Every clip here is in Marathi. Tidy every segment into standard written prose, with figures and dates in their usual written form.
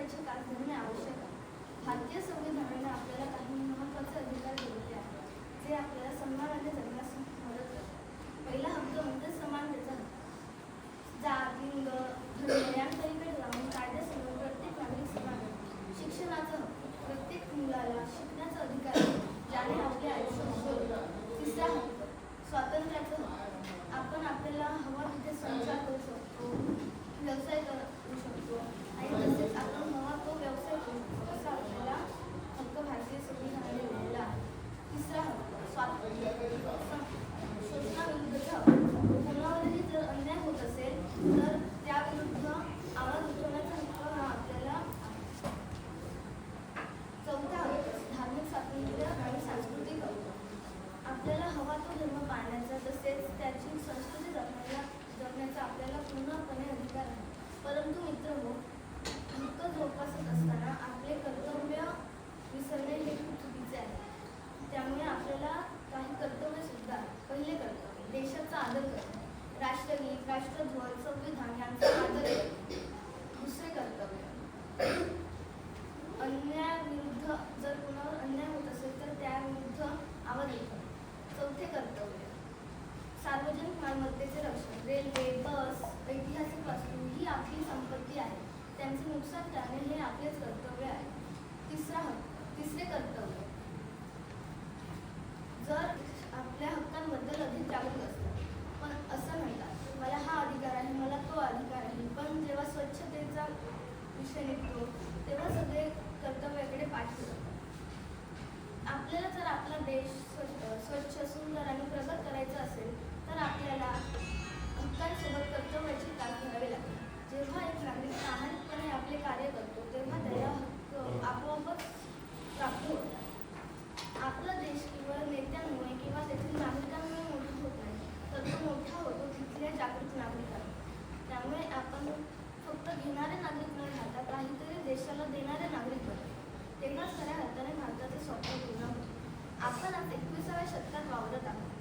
कर्तव्याची कास धरणे आवश्यक आहे. भारतीय संविधानाने आपल्याला काही महत्त्वाचे अधिकार दिलेले आहेत, जे आपल्याला सन्मानाने जगण्यास मदत करतात. पहिला हक्क म्हणजे समानतेचा हक्क. जात, लिंग, धर्म यांपलीकडे जाऊन कायद्यासमोर प्रत्येक नागरिक समान आहे. शिक्षणाचा हक्क. प्रत्येक मुलाला शिकण्याचा अधिकार आहे, ज्याने आपले आयुष्य उज्ज्वल. तिसरा हक्क स्वातंत्र्याचा हक्क. आपण आपल्याला हवा तिथे संचार करू शकतो, व्यवसाय करू शकतो आणि तसेच आपण हवा तो व्यवसाय करू शकतो, असा आपल्याला हक्क भारतीय संविधानाने दिलेला आहे. तिसरा हक्क स्वातंत्र्य. शोषणाविरुद्धचा हक्क. कोणावरही जर अन्याय होत असेल तर त्याविरुद्ध आवाज उठवण्याचा हक्क हा आपल्याला आहे. चौथा हक्क धार्मिक स्वातंत्र्य आणि सांस्कृतिक हक्क. आपल्याला हवा तो धर्म पाळण्याचा तसेच त्याची संस्कृती जपण्याचा आपल्याला पूर्णपणे अधिकार आहे. परंतु मित्रहो, हक्क जोपासत असताना आपले कर्तव्य विसरणे हे खूप चुकीचे आहे. त्यामुळे आपल्याला काही कर्तव्य सुद्धा. पहिले कर्तव्य देशाचा आदर करणे. राष्ट्रगीत, राष्ट्रध्वज, संविधान यांचा आदर करणे. दुसरे कर्तव्य अन्यायाविरुद्ध. जर कोणावर अन्याय होत असेल तर त्याविरुद्ध आवाज उठवणे. चौथे कर्तव्य सार्वजनिक मालमत्तेचे रक्षण. रेल्वे, बस, ऐतिहासिक वास्तू ही आपली संपत्ती आहे, त्यांचे नुकसान करणे हे आपलेच कर्तव्य आहे. तिसरे कर्तव्य जर आपल्या हक्कांबद्दल अधिक जागरूक असतात, पण असं म्हणतात मला हा अधिकार आहे, मला तो अधिकार आहे, पण जेव्हा स्वच्छतेचा विषय निघतो तेव्हा सगळे कर्तव्याकडे पाठ फिरवतात. आपल्याला जर आपला देश स्वच्छ, सुंदर आणि प्रगत करायचा असेल तर आपल्याला हक्कांसोबत कर्तव्याची कास धरावी लागते. जेव्हा एक नागरिक प्रामाणिकपणे आपले कार्य करतो तेव्हा त्याला हक्क आपोआपच प्राप्त होतात. आपला देश केवळ नेत्यांमुळे किंवा तेथील नागरिकांमुळे मोठा होत नाही, तर तो मोठा होतो तिथल्या जागृत नागरिकांमुळे. त्यामुळे आपण फक्त घेणारे नागरिक न राहता काहीतरी देशाला देणारे नागरिक बनतो, तेव्हाच खऱ्या अर्थाने भारताचे स्वप्न पूर्ण होते. आपण आज 21व्या शतकात वावरत आहोत.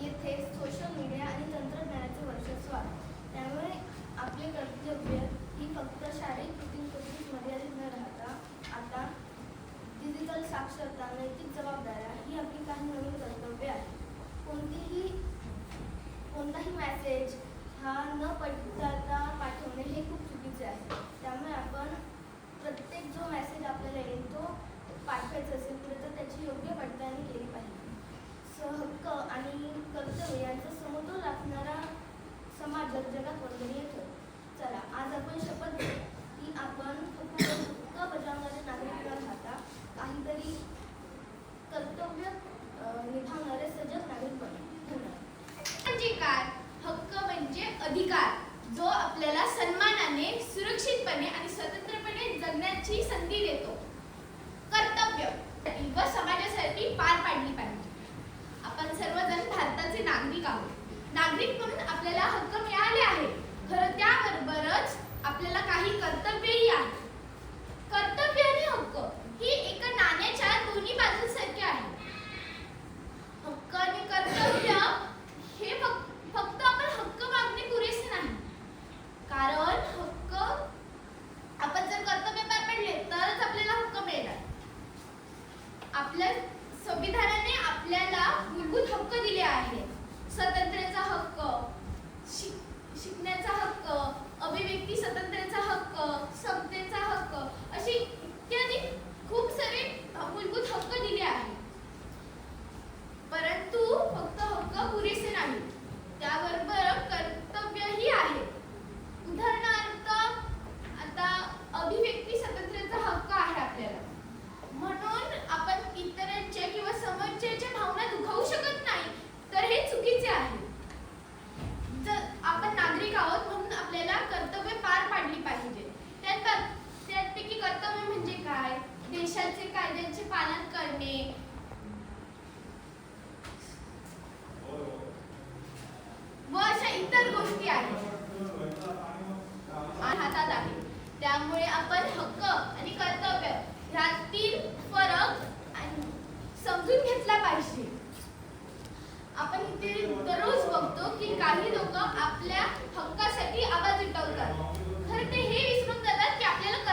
येथे सोशल मीडिया आणि तंत्रज्ञानाचे वर्चस्व आहे. त्यामुळे आपले कर्तव्य ही फक्त शारीरिक कृतींपुरतीच मर्यादित न राहता आता डिजिटल साक्षरता, नैतिक जबाबदाऱ्या ही आपली काही नवीन कर्तव्य आहे. कोणताही मेसेज हा न पडताळता पाठवणे हे खूप चुकीचे आहे. त्यामुळे आपण प्रत्येक जो मेसेज आपल्याला येईल तो पाठवायचा असेल तर त्याची योग्य पडताळणी केली पाहिजे. हक्क आणि कर्तव्य यांचा समतोल राखणारा समाज जगात वर्गणीय ठरतो. चला आज आपण शपथ घेऊ की आपण फक्त हक्क बजावणारे नागरिक न राहता काहीतरी कर्तव्य निभावणारे सजग नागरिक बनू. म्हणजे काय? हक्क म्हणजे अधिकार, जो आपल्याला सन्मानाने, सुरक्षितपणे आणि स्वतंत्रपणे जगण्याची संधी देतो. कर्तव्य व समाजासाठी पार पाडली पाहिजे. आपण सर्वजण भारताचे नागरिक आहोत. नागरिक म्हणून आपल्याला हक्क मिळाले आहे, खरं त्याबरोबरच आपल्याला काही कर्तव्यही आहेत. कर्तव्य आणि हक्क ही एका नाण्याच्या दोन्ही बाजूंसारखे आहे. हक्क आणि कर्तव्य हे फक्त आपण हक्क मागणे पुरेसे नाही, कारण हक्क आपण जर कर्तव्य पार पाडले तरच आपल्याला हक्क मिळणार. आपल्या संविधानाने आपल्याला मूलभूत हक्क दिले आहेत. स्वातंत्र्याचा हक्क, शिकण्याचा हक्क, अभिव्यक्ती स्वातंत्र्याचा हक्क, समतेचा हक्क अशी इत्यादी खूप सारे मूलभूत हक्क दिले आहेत. परंतु फक्त हक्क पुरेसे नाही, त्याबरोबर कर्तव्यही आहे. उदाहरणार्थ आता अभिव्यक्ती स्वातंत्र्याचा हक्क आहे आपल्याला, म्हणून आपण इतरांच्या किंवा समोरच्याच्या भावना दुखावू शकत नाही, तर हे चुकीचे आहे. जर आपण नागरिक आहोत म्हणून आपल्याला कर्तव्य पार पाडली पाहिजे. त्यापैकी कर्तव्य म्हणजे काय? देशाचे कायद्यांचे पालन करणे, व अशा इतर गोष्टी आहेत हातात आहे. त्यामुळे आपण हक्क आणि कर्तव्य ह्यातील फरक समजून घेतला पाहिजे. आपण इथे दररोज बघतो की काही लोक आपल्या हक्कासाठी आवाज उठवतात, खरं ते हे विसरून जातात की आपल्याला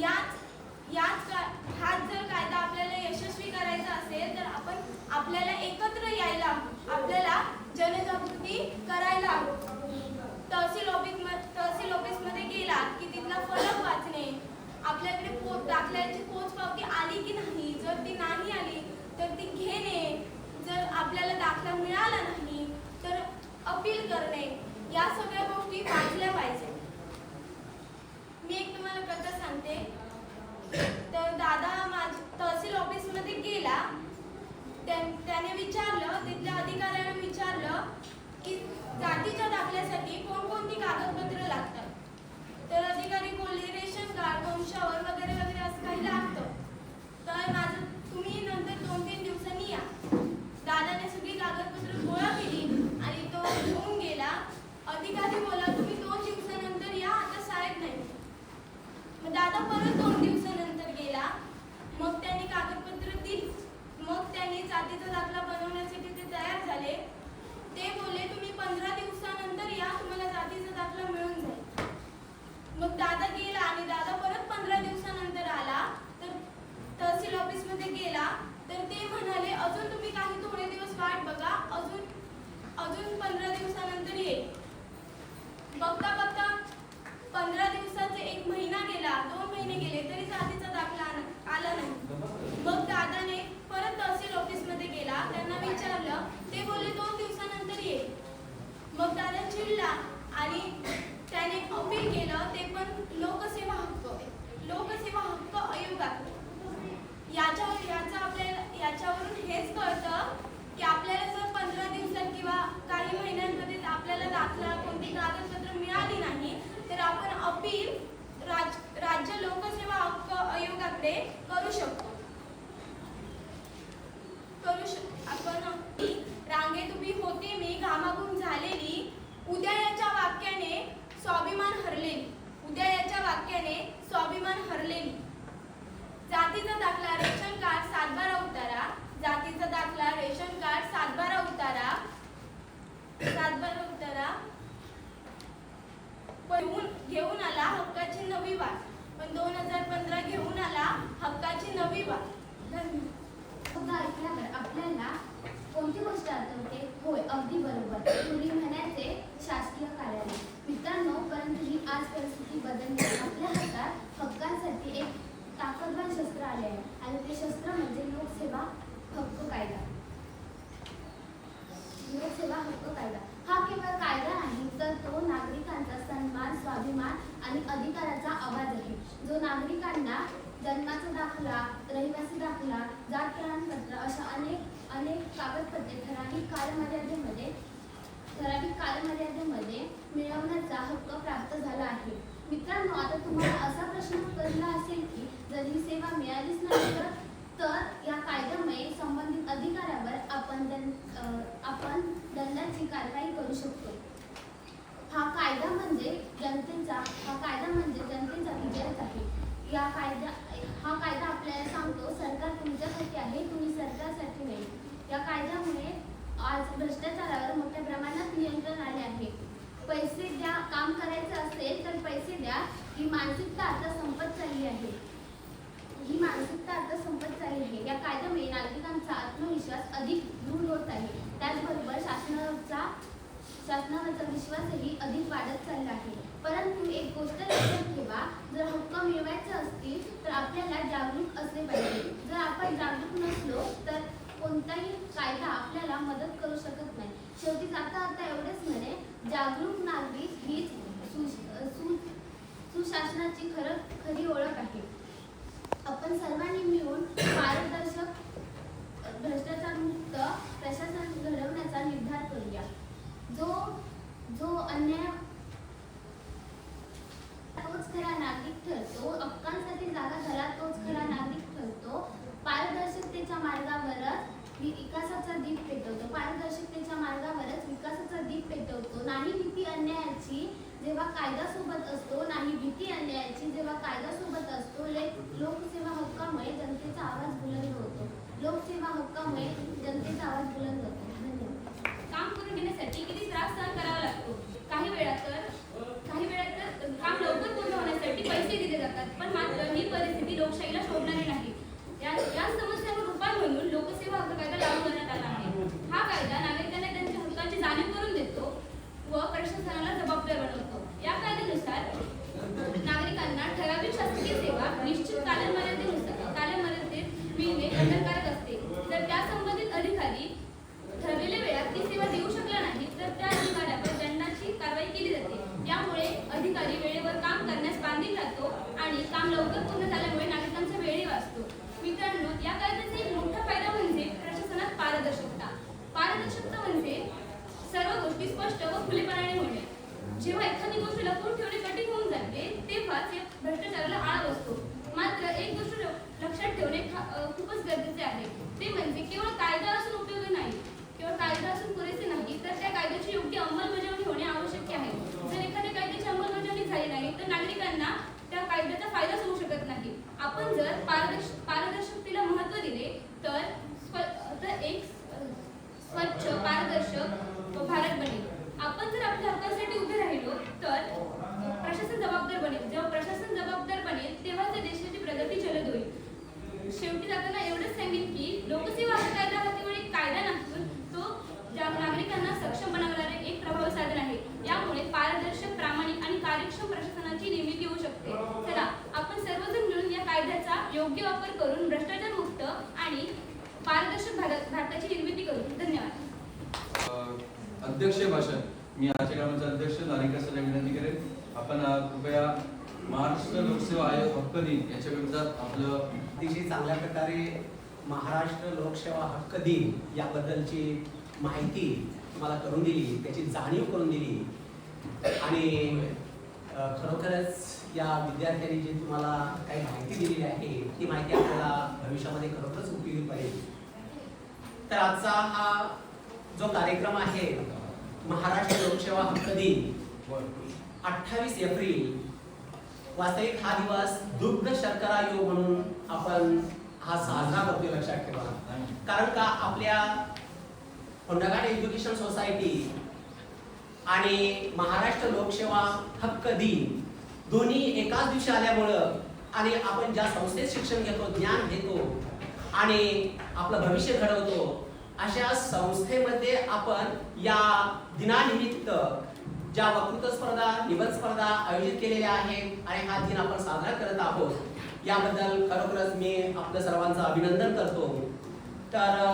हाच जर कायदा आपल्याला यशस्वी करायचा असेल तर आपल्याला एकत्र यायला हवं. आपल्याला जनजागृती करायला हवं. तहसील ऑफिसमध्ये गेला की तिथला फलक वाचणे, आपल्याकडे दाखल्याची पोचपावती आली की नाही, जर ती नाही आली तर ती घेणे, जर आपल्याला दाखला मिळाला नाही तर अपील करणे, या सगळ्या गोष्टी वाचल्या पाहिजे. मी एक तुम्हाला कथा सांगते. तर दादा तहसील ऑफिसमध्ये गेला. त्याने विचारलं, तिथल्या अधिकाऱ्याने विचारलं की जातीच्या दाखल्यासाठी कोणकोणती कागदपत्र लागतात. तर अधिकारी बोलले रेशन कार्ड, वंशावळ वगैरे वगैरे असं काही लागतं. तर तुम्ही नंतर 2-3 दिवसांनी या. दादाने सगळी कागदपत्र गोळा केली आणि तो घेऊन गेला. अधिकारी बोला तुम्ही 2 दिवसानंतर या, आता शाळेत नाही. मग दादा परत 2 दिवसानंतर गेला. मग त्यांनी कागदपत्र दिली. मग त्यांनी जातीचा दाखला बनवण्यासाठी ते तयार झाले. ते बोलले तुम्ही 15 दिवसानंतर या, तुम्हाला जातीचा दाखला मिळून जाईल. मग दादा गेला आणि दादा परत 15 दिवसानंतर आला. तर तहसील ऑफिसमध्ये गेला तर ते म्हणाले अजून तुम्ही काही थोडे दिवस वाट बघा, अजून 15 दिवसानंतर येईल. बघता बघता 15 दिवसाचे 1 महिना गेला, 2 महिने गेले तरी जातीचा दाखला आला नाही. मग दादाने परत तहसील ऑफिसमध्ये गेला. त्यांना विचारलं. ते बोलले 2 दिवसानंतर येईल. मग दादा चिडला आणि त्याने अपील केलं. ते पण लोकसेवा हक्क आयोगात. याच्यावरून हेच कळतं की आपल्याला जर 15 दिवसात किंवा काही महिन्यांमध्ये आपल्याला दाखला कोणती कागदपत्र मिळाली नाही तर आपण अपील राज्य लोकसेवा हक्क आयोगाकडे करू शकतो. आपण रांगेत उभी होते मी, घामाघूम झालेली, उद्या याच्या वाक्याने स्वाभिमान हरलेली. जातीचा दाखला रेशन कार्ड 7/12 उतारा. जातीचा दाखला रेशन कार्ड 7/12 उतारा घेऊन आला हक्काची नवी वाट. पण 2015 घेऊन आला हक्काची नवी वाट. शब्द ऐकल्यावर आपल्याला कोणती गोष्ट आठवते? होय, अगदी बरोबर, पूर्वी म्हणायचे शासकीय कार्यालय. मित्रांनो, परंतु ही आज परिस्थिती बदलली. आपल्या हातात हक्कांसाठी एक ताकदवान शस्त्र आले आहे आणि ते शस्त्र म्हणजे लोकसेवा हक्क कायदा. लोकसेवा हक्क कायदा हा केवळ कायदा नाही तर तो नागरिकांचा सन्मान, स्वाभिमान आणि अधिकाराचा आवाज आहे, जो नागरिकांना जन्माचा दाखला, रहिवासी दाखला, जात प्रमाणपत्र अशा अनेक कागदपत्रे ठराविक कालमर्यादेमध्ये मिळवण्याचा हक्क प्राप्त झाला आहे. मित्रांनो, आता तुम्हाला असा प्रश्न पडला असेल की जर ही सेवा मिळालीच नाही तर या कायद्यामुळे संबंधित अधिकाऱ्यावर आपण दंडाची कारवाई करू शकतो. हा कायदा म्हणजे जनतेचा विजयच आहे. हा कायदा आपल्याला सांगतो सरकार तुमच्यासाठी आहे, तुम्ही सरकारसाठी नाही. या कायद्यामुळे आज भ्रष्टाचारावर मोठ्या प्रमाणात नियंत्रण आले आहे. पैसे द्या, काम करायचं असेल तर पैसे द्या, ही मानसिकता आता संपत चालली आहे. या कायद्यामुळे नागरिकांचा आत्मविश्वास अधिक दृढ होत आहे. त्याचबरोबर शासनावरचा विश्वासही अधिक वाढत चालला आहे. परंतु एक गोष्ट लक्षात ठेवा, जर हक्क मिळवायचे असतील तर आपल्याला जागरूक असले पाहिजे. जर आपण जागरूक नसलो तर कोणताही कायदा आपल्याला मदत करू शकत नाही. शेवटी जाता एवढेच म्हणे, जागरूक नागरिक हीच सुशासनाची खरी ओळख आहे. आपण सर्वांनी मिळून पारदर्शक, भ्रष्टाचारमुक्त प्रशासन घडवण्याचा निर्धार करूया. जो अन्याय तोच खरा नागरिक ठरतो. हक्कांसाठी जागा झाला तोच खरा नागरिक ठरतो. पारदर्शकतेच्या मार्गावरच विकासाचा दीप पेटवतो. नाही भीती अन्यायाची जेव्हा कायदा सोबत असतो, लोकसेवा हक्कामुळे जनतेचा आवाज बुलंद होतो. धन्यवाद. काम करून घेण्यासाठी किती त्रास सहन करावा लागतो. काही वेळा तर काम लवकर पूर्ण होण्यासाठी पैसे दिले जातात, पण मात्र ही मित्रांनो, या कायद्याचा एक मोठा फायदा म्हणजे प्रशासनात पारदर्शकता. पारदर्शकता म्हणजे सर्व गोष्टी स्पष्ट व खुलेपणाने होणे. जेव्हा एखादी गोष्ट लपवून ठेवणे कठीण होऊन जाते तेव्हाच या भ्रष्टाचाराला आळा बसतो. मात्र एक गोष्ट लक्षात ठेवणे खूपच गरजेचे आहे, ते म्हणजे केवळ कायदा असून उपयोग नाही, केवळ कायदा असून पुरेसे नाही, तर त्या कायद्याची योग्य अंमलबजावणी होणे आवश्यक आहे. जर एखाद्या कायद्याची अंमलबजावणी झाली नाही तर नागरिकांना त्या कायद्याचा फायदाच होऊ शकत नाही. आपण जर पारदर्शकतेला महत्त्व दिले तर एक स्वच्छ पारदर्शक भारत बनेल. आपण जर आपल्या हक्कांसाठी उभे राहिलो तर प्रशासन जबाबदार बनेल. जेव्हा प्रशासन जबाबदार बनेल तेव्हा त्या देशाची प्रगती जलद होईल. शेवटी जाताना एवढंच सांगेन की लोकसेवा हा कायदा हा केवळ एक कायदा नसून तो ज्या नागरिकांना सक्षम बनवणारे एक प्रभावी साधन आहे. यामुळे पारदर्शक, प्रामाणिक आणि कार्यक्षम प्रशासनाची निर्मिती होऊ शकते. चला, आपण सर्वजण मिळून या कायद्याचा योग्य वापर करून भ्रष्टाचार मुक्त आणि पारदर्शक भारताची निर्मिती करू. धन्यवाद. अध्यक्ष भाषण. मी आजच्या कामाचा अध्यक्ष नारिका सर विनंती करेन, आपण कृपया महाराष्ट्र लोकसेवा आयोग हक्क दिन याच्या विरोधात आपलं अतिशय चांगल्या प्रकारे महाराष्ट्र लोकसेवा हक्क दिन याबद्दलची माहिती तुम्हाला करून दिली, त्याची जाणीव करून दिली आणि खरोखरच या विद्यार्थ्यांनी जी तुम्हाला काही माहिती दिलेली आहे ती माहिती आपल्याला भविष्यामध्ये खरोखरच उपयोगी पडेल. तर आजचा हा जो कार्यक्रम आहे महाराष्ट्र लोकसेवा हक्क दिन 28 एप्रिल, वास्तविक हा दिवस दुग्ध शर्करा योग म्हणून आपण हा साजरा करतोय, लक्षात ठेवा. कारण का आपल्या होंडाघाट एज्युकेशन सोसायटी आणि महाराष्ट्र लोकसेवा हक्क दिन दोन्ही एकाच दिवशी आल्यामुळं आणि आपण ज्या संस्थेत शिक्षण घेतो, ज्ञान घेतो आणि आपलं भविष्य घडवतो, अशा संस्थेमध्ये आपण या दिनानिमित्त ज्या वक्तृत्व स्पर्धा, निबंध स्पर्धा आयोजित केलेल्या आहेत आणि हा दिन आपण साजरा करत आहोत, याबद्दल खरोखरच मी आपल्या सर्वांचं अभिनंदन करतो. तर